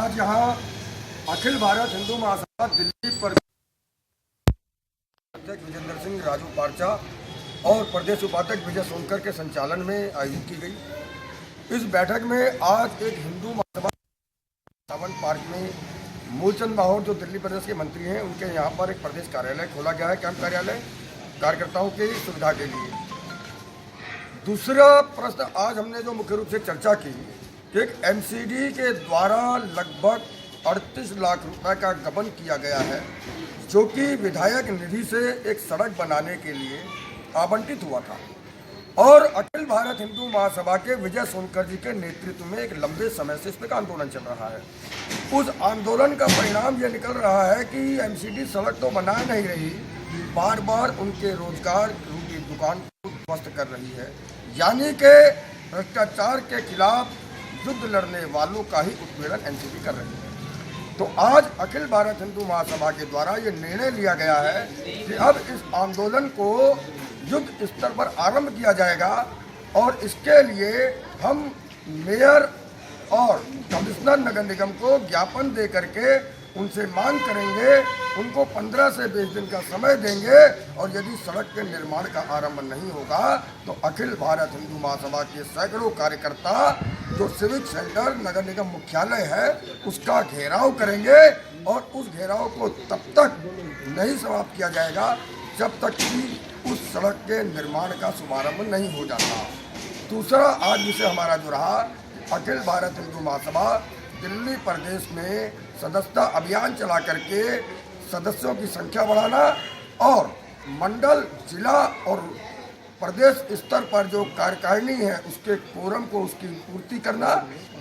आज यहाँ अखिल भारत हिंदू महासभा दिल्ली पर अध्यक्ष विजेंद्र सिंह राजू पारचा और प्रदेश उपाध्यक्ष विजय सोनकर के संचालन में आयोजित की गई। इस बैठक में आज एक हिंदू महासभा सावन पार्क में मूलचंद माहौर जो दिल्ली प्रदेश के मंत्री हैं उनके यहाँ पर एक प्रदेश कार्यालय खोला गया है, कैंप कार्यालय कार्यकर्ताओं की सुविधा के लिए। दूसरा प्रश्न आज हमने जो मुख्य रूप से चर्चा की कि एक एमसीडी के द्वारा लगभग 38 लाख रुपए का गबन किया गया है जो कि विधायक निधि से एक सड़क बनाने के लिए आवंटित हुआ था और अखिल भारत हिंदू महासभा के विजय सोनकर जी के नेतृत्व में एक लंबे समय से इस पर आंदोलन चल रहा है। उस आंदोलन का परिणाम ये निकल रहा है कि एमसीडी सड़क तो बना नहीं रही, बार बार उनके रोजगार की दुकान को ध्वस्त कर रही है, यानी कि भ्रष्टाचार के खिलाफ युद्ध लड़ने वालों का ही उत्पीड़न एमसीडी कर रही है। तो आज अखिल भारत हिंदू महासभा के द्वारा ये निर्णय लिया गया है कि अब इस आंदोलन को युद्ध स्तर पर आरंभ किया जाएगा और इसके लिए हम मेयर और कमिश्नर नगर निगम को ज्ञापन दे करके उनसे मांग करेंगे, उनको 15 से 20 दिन का समय देंगे और यदि सड़क के निर्माण का आरंभ नहीं होगा तो अखिल भारत हिंदू महासभा के सैकड़ों कार्यकर्ता जो सिविक सेंटर नगर निगम मुख्यालय है उसका घेराव करेंगे और उस घेराव को तब तक नहीं समाप्त किया जाएगा जब तक कि उस सड़क के निर्माण का शुभारंभ नहीं हो जाता। दूसरा आज विषय हमारा जो रहा, अखिल भारत हिंदू महासभा दिल्ली प्रदेश में सदस्यता अभियान चला करके सदस्यों की संख्या बढ़ाना और मंडल, जिला और प्रदेश स्तर पर जो कार्यकारिणी है उसके कोरम को उसकी पूर्ति करना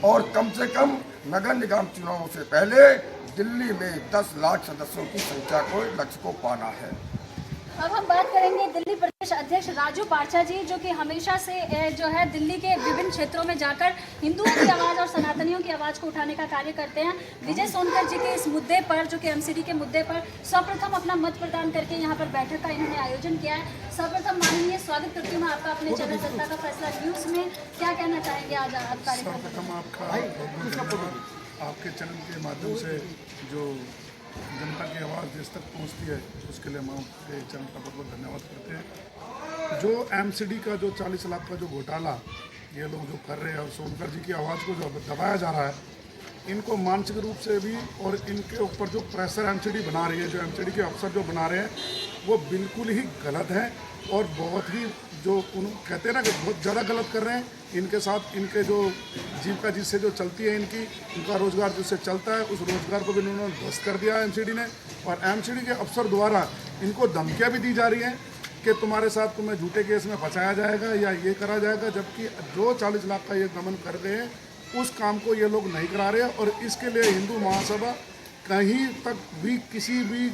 और कम से कम नगर निगम चुनावों से पहले दिल्ली में 10 लाख सदस्यों की संख्या को लक्ष्य को पाना है। अब हम बात करेंगे दिल्ली प्रदेश अध्यक्ष राजू पारचा जी, जो कि हमेशा से जो है दिल्ली के विभिन्न क्षेत्रों में जाकर हिंदुओं की आवाज़ और सनातनियों की आवाज़ को उठाने का कार्य करते हैं। विजय सोनकर जी के इस मुद्दे पर, जो कि एमसीडी के मुद्दे पर सर्वप्रथम अपना मत प्रदान करके यहाँ पर बैठक का इन्होंने आयोजन किया है। सर्वप्रथम माननीय स्वागत करती हूँ मैं आपका अपने चैनल जनता का फैसला न्यूज़ में। क्या कहना चाहेंगे आज आप कार्यक्रम? आपके चैनल के माध्यम से जो जनता की आवाज़ जिस तक पहुंचती है उसके लिए हम आपके चैनल का बहुत बहुत धन्यवाद करते हैं। जो एमसीडी का जो 40 लाख का जो घोटाला ये लोग जो कर रहे हैं और सोनकर जी की आवाज़ को जो दबाया जा रहा है, इनको मानसिक रूप से भी और इनके ऊपर जो प्रेशर एमसीडी बना रही है, जो एमसीडी के अफसर जो बना रहे हैं वो बिल्कुल ही गलत है और बहुत ही जो कहते हैं ना कि बहुत ज़्यादा गलत कर रहे हैं। इनके साथ इनके जो जीविका जिससे जो चलती है इनका रोज़गार जिससे चलता है उस रोज़गार को भी इन्होंने ध्वस्त कर दिया है एमसीडी ने। और एमसीडी के अफसर द्वारा इनको धमकियाँ भी दी जा रही हैं कि तुम्हारे साथ तुम्हें झूठे केस में फंसाया जाएगा या ये करा जाएगा, जबकि जो 40 लाख का ये गमन कर रहे हैं उस काम को ये लोग नहीं करा रहे हैं। और इसके लिए हिंदू महासभा कहीं तक भी किसी भी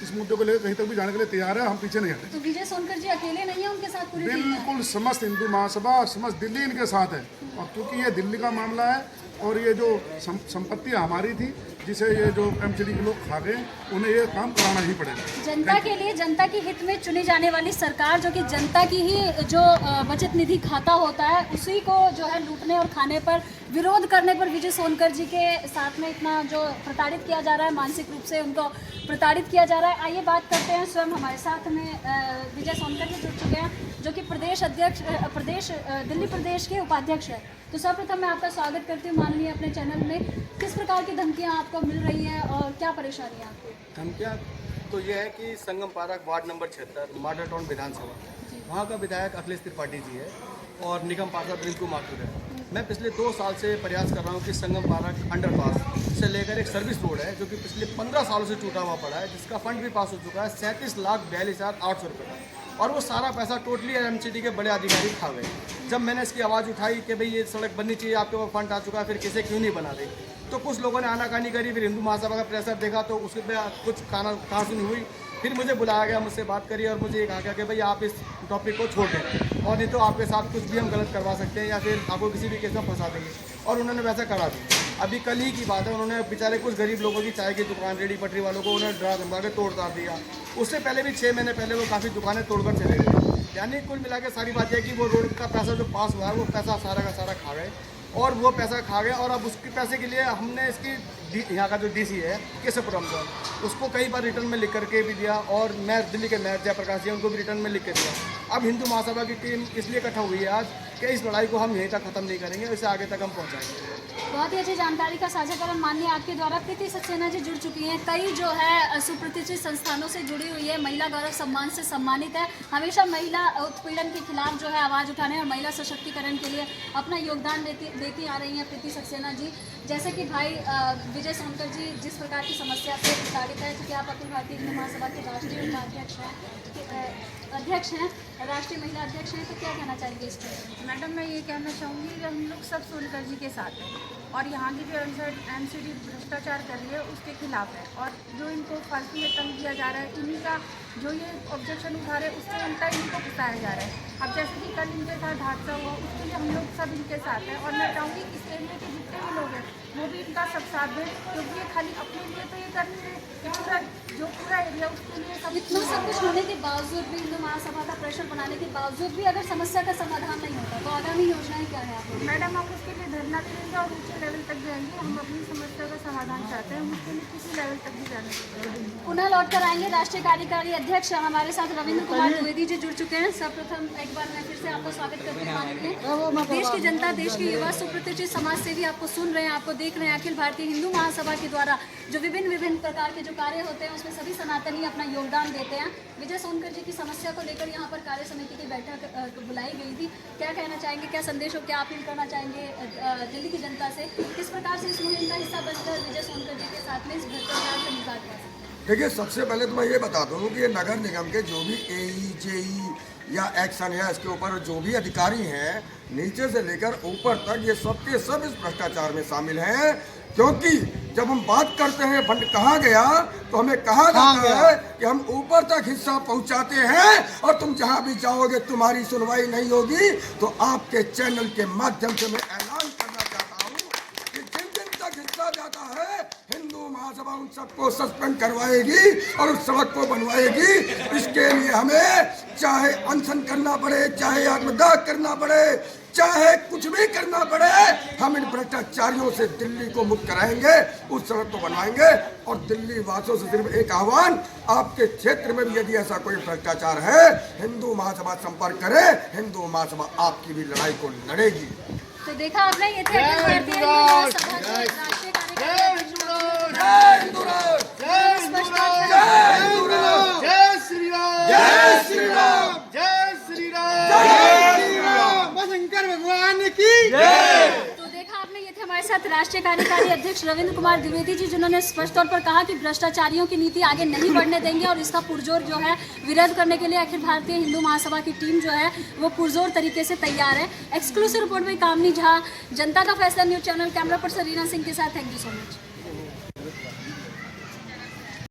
इस मुद्दे को लेकर कहीं तक भी जाने के लिए तैयार है, हम पीछे नहीं हटेंगे। तो विजय सोनकर जी अकेले नहीं है, उनके साथ पूरी बिल्कुल समस्त हिंदू महासभा और समस्त दिल्ली इनके साथ है। और क्योंकि ये दिल्ली का मामला है और ये जो संपत्ति हमारी थी जिसे ये जो एमसीडी के लोग खा गए उन्हें ये काम कराना ही पड़ेगा। जनता के लिए, जनता के हित में चुनी जाने वाली सरकार, जो कि जनता की ही जो बचत निधि खाता होता है उसी को जो है लूटने और खाने पर, विरोध करने पर विजय सोनकर जी के साथ में इतना जो प्रताड़ित किया जा रहा है, मानसिक रूप से उनको प्रताड़ित किया जा रहा है। आइए बात करते हैं, स्वयं हमारे साथ में विजय सोनकर जी जुड़ चुके हैं जो कि प्रदेश अध्यक्ष, दिल्ली प्रदेश के उपाध्यक्ष है। तो सर्वप्रथम मैं आपका स्वागत करती हूँ माननीय अपने चैनल में। किस प्रकार की धमकियाँ आपको मिल रही हैं और क्या परेशानी है आपको? धमकियाँ तो ये है कि Sangam park ward number 76 model town विधानसभा, वहाँ का विधायक अखिलेश त्रिपाठी जी है और निगम पार्षद रिंकू माथुर है। मैं पिछले 2 साल से प्रयास कर रहा हूँ कि संगम पार्क अंडरपास से लेकर एक सर्विस रोड है जो कि पिछले 15 सालों से टूटा हुआ पड़ा है, जिसका फंड भी पास हो चुका है 37,42,800 रुपये का, और वो सारा पैसा टोटली एमसीडी के बड़े अधिकारी खा गए। जब मैंने इसकी आवाज़ उठाई कि भाई ये सड़क बननी चाहिए, आपके पास फंड आ चुका है, फिर किसे क्यों नहीं बना रही, तो कुछ लोगों ने आनाकानी करी। फिर हिंदू महासभा का प्रेशर देखा तो उसके पे कुछ कहासुनी हुई। फिर मुझे बुलाया गया, मुझसे बात करी और मुझे ये कहा गया कि भाई आप इस टॉपिक को छोड़ दें और नहीं तो आपके साथ कुछ भी हम गलत करवा सकते हैं या फिर आपको किसी भी केस में फंसा देंगे। और उन्होंने वैसा करा दिया। अभी कल ही की बात है, उन्होंने बेचारे कुछ गरीब लोगों की चाय की दुकान, रेडी पटरी वालों को उन्होंने डरा धमका के तोड़ ताड़ दिया। उससे पहले भी 6 महीने पहले वो काफ़ी दुकानें तोड़कर चले गए। यानी कुल मिला के सारी बात यह है कि वो रोड का पैसा जो पास हुआ है वो पैसा सारा का सारा खा गए और वो पैसा खा गए और अब उसके पैसे के लिए हमने इसकी यहाँ का जो डीसी है केशवपुरम का, उसको कई बार रिटर्न में लिख करके भी दिया और मैं दिल्ली के मेयर जयप्रकाश जी उनको भी रिटर्न में लिख के दिया। अब हिंदू महासभा की टीम इसलिए इकट्ठा हुई है आज कि इस लड़ाई को हम यहीं तक ख़त्म नहीं करेंगे, इसे आगे तक हम पहुँचाएंगे। बहुत ही अच्छी जानकारी का साझाकरण माननीय आपके द्वारा प्रीति सक्सेना जी जुड़ चुकी हैं। कई जो है सुप्रतिष्ठित संस्थानों से जुड़ी हुई है, महिला गौरव सम्मान से सम्मानित है, हमेशा महिला उत्पीड़न के खिलाफ जो है आवाज़ उठाने और महिला सशक्तिकरण के लिए अपना योगदान देती आ रही हैं प्रीति सक्सेना जी। जैसे कि भाई विजय सोनकर जी जिस प्रकार की समस्या से प्रताड़ित है, क्योंकि आप अखिल भारतीय हिंदू महासभा के राष्ट्रीय अध्यक्ष हैं, राष्ट्रीय महिला अध्यक्ष हैं, तो क्या कहना चाहेंगे इस पर? मैडम मैं ये कहना चाहूँगी कि हम लोग सब सोनकर जी के साथ हैं और यहाँ की जो एमसीडी भ्रष्टाचार कर रही है उसके खिलाफ है, और जो इनको फालतू में तंग किया जा रहा है, इन्हीं का जो ये ऑब्जेक्शन उठा रहे हैं उससे उल्टा इनको फंसाया जा रहा है। अब जैसे कि कल इनके साथ हादसा हुआ, उसके लिए हम लोग सब इनके साथ हैं और मैं चाहूँगी इस एरिया के जितने भी लोग हैं वो भी इनका सब साथ दें, क्योंकि ये खाली अपने लिए तो ये कर नहीं रहे, पूरा जो पूरा एरिया उसके लिए सब इतना सब कुछ होने के बावजूद भी, हिंदू महासभा का प्रेशर बनाने के बावजूद भी अगर समस्या का समाधान नहीं होता तो आगामी योजनाएं क्या है आपकी? मैडम हम उसके लिए धरना भी देंगे और ऊंचे लेवल तक जाएंगे। हम अपनी समस्या का समाधान चाहते हैं, हम उसके लिए किसी लेवल तक भी जाने देंगे। पुनः लौट कर आएंगे राष्ट्रीय कार्यकारी अध्यक्ष हमारे साथ रविंद्र कुमार द्विवेदी जी जुड़ चुके हैं। सर्वप्रथम एक बार मैं फिर से आपको स्वागत करती हूँ। देश की जनता, देश के युवा, सुप्रतिष्ठित समाज सेवी आपको सुन रहे हैं, आपको देख रहे हैं। अखिल भारतीय हिंदू महासभा के द्वारा जो विभिन्न प्रकार के जो कार्य होते हैं उसमें सभी सनातनी अपना योगदान देते हैं। विजय सोनकर जी की समस्या को लेकर यहाँ पर कार्य समिति की बैठक बुलाई गई थी। क्या कहना चाहेंगे, क्या संदेश हो, क्या अपील करना चाहेंगे दिल्ली की जनता से, किस प्रकार से इस मुहिम का हिस्सा बनकर विजय सोनकर जी के साथ में इस भ्रष्टाचार से निजात पा सकते हैं? देखिए, सबसे पहले तो मैं ये बता दूँ कि ये नगर निगम के जो भी एई जेई या एक्शन है, इसके ऊपर जो भी अधिकारी हैं नीचे से लेकर ऊपर तक, ये सब के सब इस भ्रष्टाचार में शामिल हैं। क्योंकि जब हम बात करते हैं फंड कहाँ गया तो हमें कहा जाता है कि हम ऊपर तक हिस्सा पहुंचाते हैं और तुम जहां भी जाओगे तुम्हारी सुनवाई नहीं होगी। तो आपके चैनल के माध्यम से मैं ऐलान करना चाहता हूं कि जिन दिन तक हिस्सा जाता है हिंदू महासभा उन सबको सस्पेंड करवाएगी और उस सड़क को बनवाएगी। इसके लिए हमें चाहे अनशन करना पड़े, चाहे आत्मदाह करना पड़े, चाहे कुछ भी करना पड़े, हम इन भ्रष्टाचारियों से दिल्ली को मुक्त कराएंगे, उस सड़क को बनवाएंगे। और दिल्ली वासियों से सिर्फ एक आह्वान, आपके क्षेत्र में भी यदि ऐसा कोई भ्रष्टाचार है, हिंदू महासभा संपर्क करें, हिंदू महासभा आपकी भी लड़ाई को लड़ेगी। तो देखा आपने, ये थे अखिल भारतीय हिंदू महासभा के राष्ट्रीय कार्यकारी अध्यक्ष जय हिंदू राज, जय हिंदू जय हिंदू राज, जय श्री राम, जय श्री राम, जय श्री राम, जय श्री राम, शंकर भगवान की। तो देखा आपने, ये थे हमारे साथ राष्ट्रीय कार्यकारी अध्यक्ष रविंद्र कुमार द्विवेदी जी, जिन्होंने स्पष्ट तौर पर कहा कि भ्रष्टाचारियों की नीति आगे नहीं बढ़ने देंगे और इसका पुरजोर जो है विरोध करने के लिए अखिल भारतीय हिंदू महासभा की टीम जो है वो पुरजोर तरीके से तैयार है। एक्सक्लूसिव रिपोर्ट में कामनी झा, जनता का फैसला news channel, camera person Reena Singh के साथ। Thank you so much.